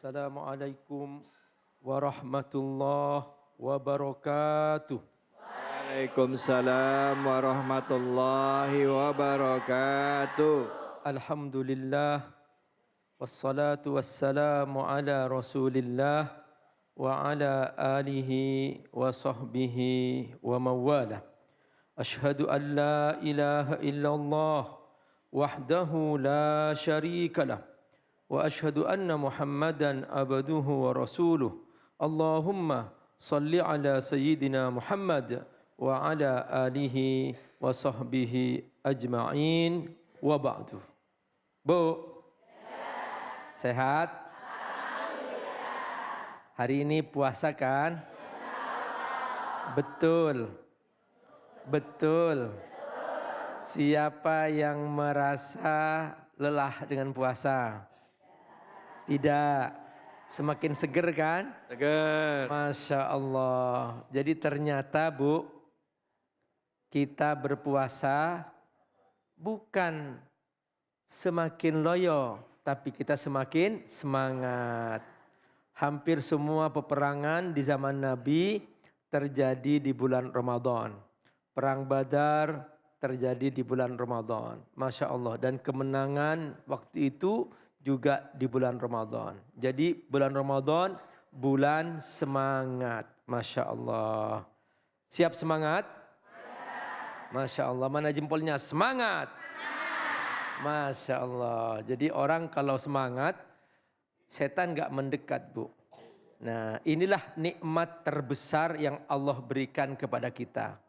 Assalamualaikum warahmatullahi wabarakatuh. Waalaikumsalam warahmatullahi wabarakatuh. Alhamdulillah wassalatu wassalamu ala Rasulillah wa ala alihi wa sahbihi wa mawala. Ashhadu an la ilaha illallah wahdahu la syarika lah. Wa ashhadu anna Muhammadan abduhu wa rasuluh. Allahumma salli ala sayyidina Muhammad wa ala alihi wa sahbihi ajma'in wa ba'du. Bu, sehat? Hari ini puasa kan? Betul. Betul. Siapa yang merasa lelah dengan puasa? Tidak, semakin seger kan? Seger. Masya Allah. Jadi ternyata Bu, kita berpuasa bukan semakin loyo, tapi kita semakin semangat. Hampir semua peperangan di zaman Nabi terjadi di bulan Ramadan. Perang Badar terjadi di bulan Ramadan. Masya Allah. Dan kemenangan waktu itu juga di bulan Ramadan. Jadi bulan Ramadan, bulan semangat. Masya Allah. Siap semangat? Masya Allah. Mana jempolnya? Semangat. Masya Allah. Jadi orang kalau semangat, setan gak mendekat Bu. Nah inilah nikmat terbesar yang Allah berikan kepada kita.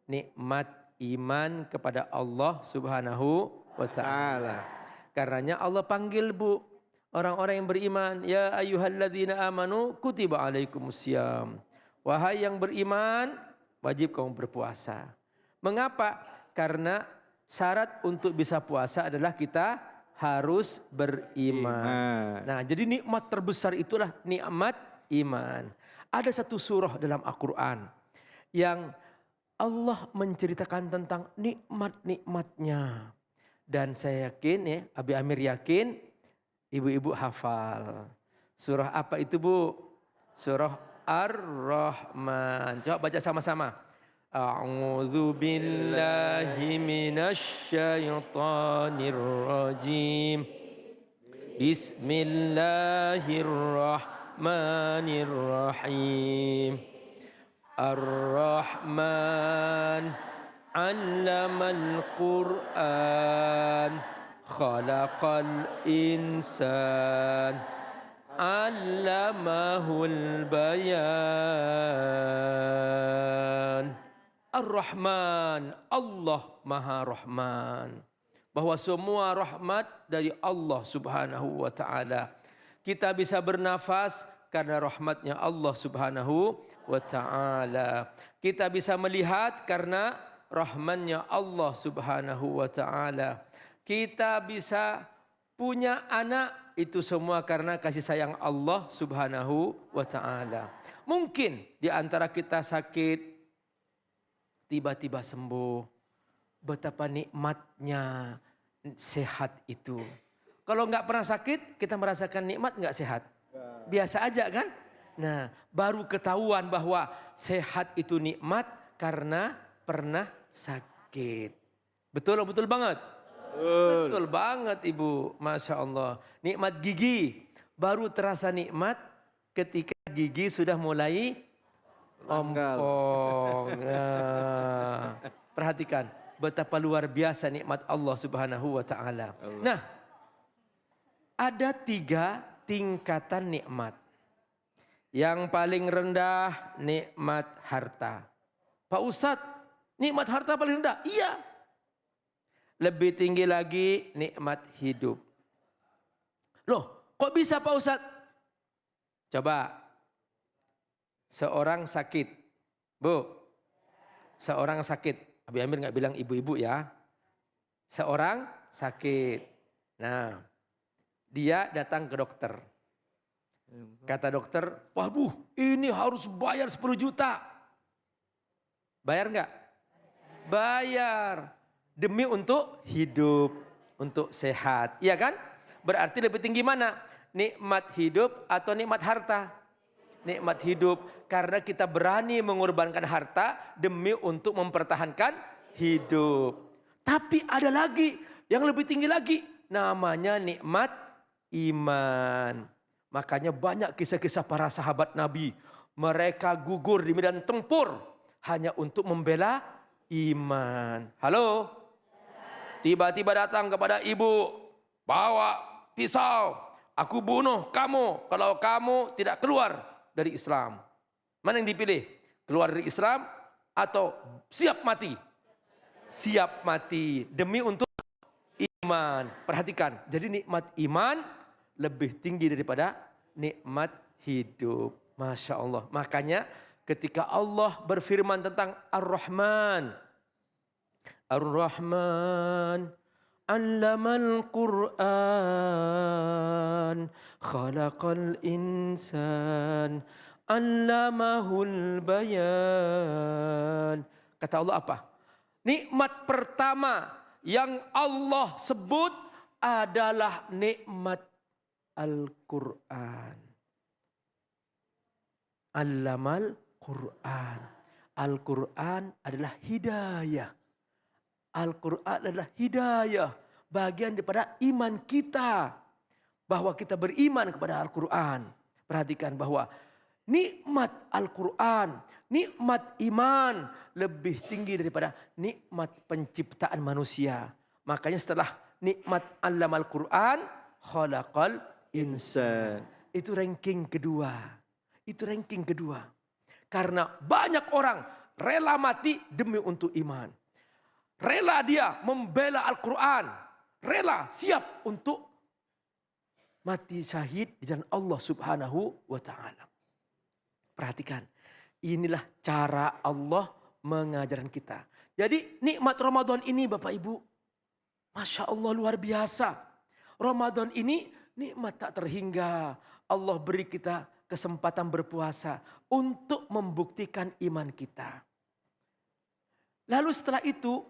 Nikmat iman kepada Allah Subhanahu wa ta'ala. Karenanya Allah panggil Bu, orang-orang yang beriman. Ya ayyuhalladzina amanu kutiba alaikumusiyam. Wahai yang beriman, wajib kamu berpuasa. Mengapa? Karena syarat untuk bisa puasa adalah kita harus beriman. Nah jadi nikmat terbesar itulah nikmat iman. Ada satu surah dalam Al-Quran yang Allah menceritakan tentang nikmat-nikmatnya. Dan saya yakin ya, Abi Amir yakin, ibu-ibu hafal. Surah apa itu Bu? Surah Ar-Rahman. Coba baca sama-sama. A'udzu billahi minasy syaithanir rajim. Bismillahirrahmanirrahim. Ar-Rahman 'allamal Qur'an, khalaqal insan, 'allamahul bayan. Ar-Rahman, Allah Maha Rahman. Bahwa semua rahmat dari Allah Subhanahu wa ta'ala. Kita bisa bernafas karena rahmatnya Allah Subhanahu wa ta'ala. Kita bisa melihat karena rahmannya Allah Subhanahu wa ta'ala. Kita bisa punya anak, itu semua karena kasih sayang Allah Subhanahu wa ta'ala. Mungkin di antara kita sakit, tiba-tiba sembuh. Betapa nikmatnya sehat itu. Kalau nggak pernah sakit, kita merasakan nikmat nggak sehat? Biasa aja kan? Nah, baru ketahuan bahwa sehat itu nikmat karena pernah sakit. Betul, betul banget? Betul banget Ibu. Masya Allah. Nikmat gigi. Baru terasa nikmat ketika gigi sudah mulai ompong. Nah, perhatikan betapa luar biasa nikmat Allah Subhanahu wa ta'ala. Nah, ada 3 tingkatan nikmat. Yang paling rendah nikmat harta. Pak Ustadz, nikmat harta paling rendah? Iya. Lebih tinggi lagi nikmat hidup. Loh, kok bisa Pak Ustadz? Coba. Seorang sakit. Bu, seorang sakit. Abi Amir nggak bilang ibu-ibu ya. Seorang sakit. Nah, dia datang ke dokter. Kata dokter, waduh ini harus bayar 10 juta. Bayar nggak? Bayar. Demi untuk hidup, untuk sehat. Iya kan? Berarti lebih tinggi mana? Nikmat hidup atau nikmat harta? Nikmat hidup. Karena kita berani mengorbankan harta demi untuk mempertahankan hidup. Tapi ada lagi yang lebih tinggi lagi. Namanya nikmat iman. Makanya banyak kisah-kisah para sahabat Nabi. Mereka gugur di medan tempur hanya untuk membela iman. Halo? Tiba-tiba datang kepada ibu, bawa pisau, aku bunuh kamu kalau kamu tidak keluar dari Islam. Mana yang dipilih? Keluar dari Islam atau siap mati? Siap mati demi untuk iman. Perhatikan, jadi nikmat iman lebih tinggi daripada nikmat hidup. Masya Allah. Makanya ketika Allah berfirman tentang Ar-Rahman. Ar-Rahman. Allamal Qur'an. Khalaqal insan. Allamahul bayan. Kata Allah apa? Nikmat pertama yang Allah sebut adalah nikmat Al-Quran. Allamal Quran. Al-Quran adalah hidayah. Al-Quran adalah hidayah. Bagian daripada iman kita. Bahwa kita beriman kepada Al-Quran. Perhatikan bahwa nikmat Al-Quran, nikmat iman lebih tinggi daripada nikmat penciptaan manusia. Makanya setelah nikmat Allamal Quran, khalaqal insan. Itu ranking kedua. Itu ranking kedua. Karena banyak orang rela mati demi untuk iman. Rela dia membela Al-Quran. Rela siap untuk mati syahid di jalan Allah Subhanahu wa ta'ala. Perhatikan. Inilah cara Allah mengajarkan kita. Jadi nikmat Ramadan ini Bapak Ibu. Masya Allah luar biasa. Ramadan ini nikmat tak terhingga. Allah beri kita kesempatan berpuasa untuk membuktikan iman kita. Lalu setelah itu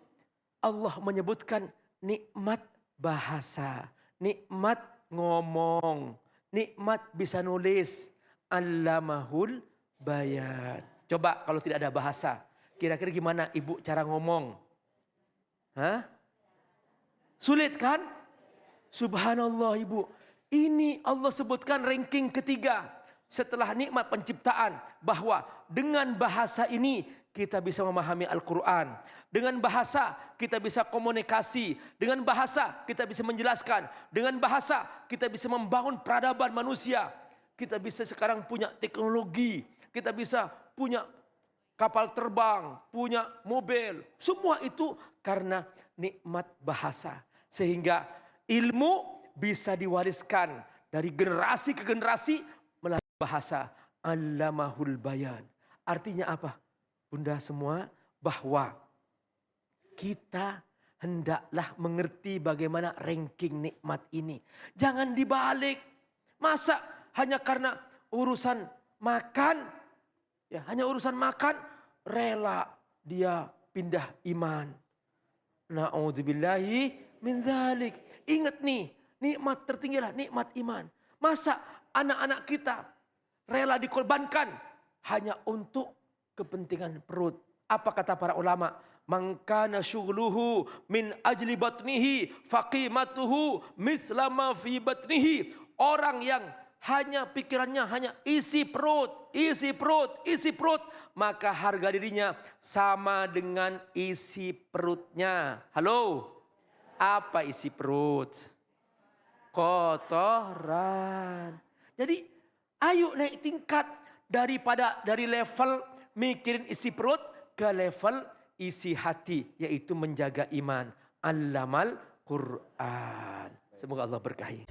Allah menyebutkan nikmat bahasa, nikmat ngomong, nikmat bisa nulis, allamahul bayan. Coba kalau tidak ada bahasa, kira-kira gimana ibu cara ngomong? Hah? Sulit kan? Subhanallah ibu. Ini Allah sebutkan ranking ketiga. Setelah nikmat penciptaan, bahwa dengan bahasa ini kita bisa memahami Al-Quran. Dengan bahasa kita bisa komunikasi. Dengan bahasa kita bisa menjelaskan. Dengan bahasa kita bisa membangun peradaban manusia. Kita bisa sekarang punya teknologi. Kita bisa punya kapal terbang, punya mobil. Semua itu karena nikmat bahasa. Sehingga ilmu bisa diwariskan dari generasi ke generasi melalui bahasa. Allamahul bayan. Artinya apa? Bunda semua, bahwa kita hendaklah mengerti bagaimana ranking nikmat ini. Jangan dibalik. Masa hanya karena urusan makan, ya hanya urusan makan rela dia pindah iman. Na'udzubillahi min dzalik. Ingat nih, nikmat tertinggilah nikmat iman. Masa anak-anak kita rela dikorbankan hanya untuk kepentingan perut. Apa kata para ulama? Man kana syughluhu min ajli batnihi faqimatuhu mislama fi batnihi. Orang yang hanya pikirannya hanya isi perut, isi perut, isi perut, maka harga dirinya sama dengan isi perutnya. Halo? Apa isi perut? Kotoran. Jadi ayo naik tingkat dari level mikirin isi perut ke level isi hati, yaitu menjaga iman. Allamal Quran. Semoga Allah berkahi.